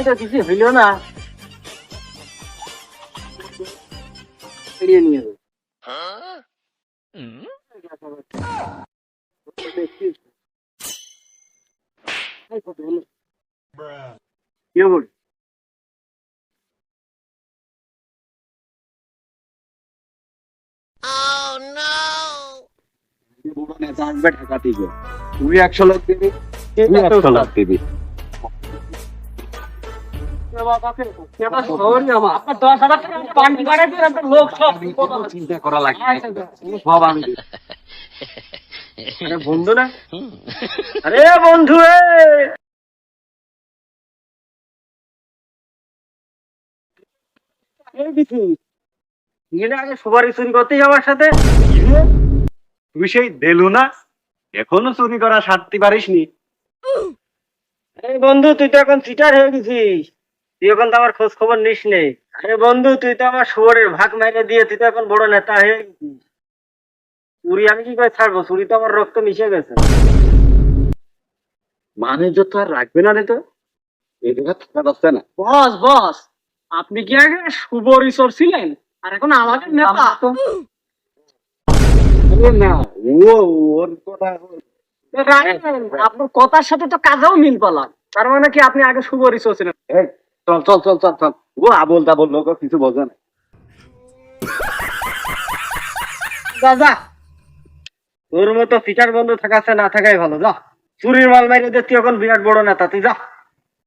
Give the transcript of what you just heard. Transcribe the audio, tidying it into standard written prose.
তো কিছু হইল না, এড়িয়ে নিয়ে যাবে। কি বল? বড় নেতা আসবে ঢাকা থেকে, তুই 100 লাখ দিবি, তুই 100 লাখ দিবি। চিন্তা করা লাগে সব আমি দিবো। আরে বন্ধু না, আরে বন্ধু আগে সুপারি চুরি করতেই আমার সাথে। তুই সেই দেলু না, এখনো চুরি করা সারতে পারিসনি। এই বন্ধু, তুই তো এখন চিটার হয়ে গেছিস, তুই এখন তো আমার খোঁজ খবর নিস নে। আরে বন্ধু, তুই তো আমার শুয়োরের ভাগ মাইরে দিয়ে তুই তো এখন বড় নেতা হয়ে গেছিস। চুরি আমি কি করে ছাড়বো? চুরি তো আমার রক্ত মিশে গেছে। মানে যত আর রাখবে না রে, তো এই জায়গা থাকা যাচ্ছে না। বস বস, আপনি কি আগে শুভর ঈশ্বর ছিলেন আর এখন আমাদের নেতা? আরে না, ওর কথা আপনার কথার সাথে তো কাজেও মিল পেলাম। তার মানে কি আপনি আগে শুভর ঈশ্বর ছিলেন? এই, চল চল চল চল চল, ও আবোল তাবোল লোক কিছু বোঝে না। যা, তোর মতো ফিটার বন্ধু থাকাছে না থাকাই ভালো। যা, চুরির মাল মাইরে দিয়ে তুই এখন বিরাট বড় নেতা, তুই যা।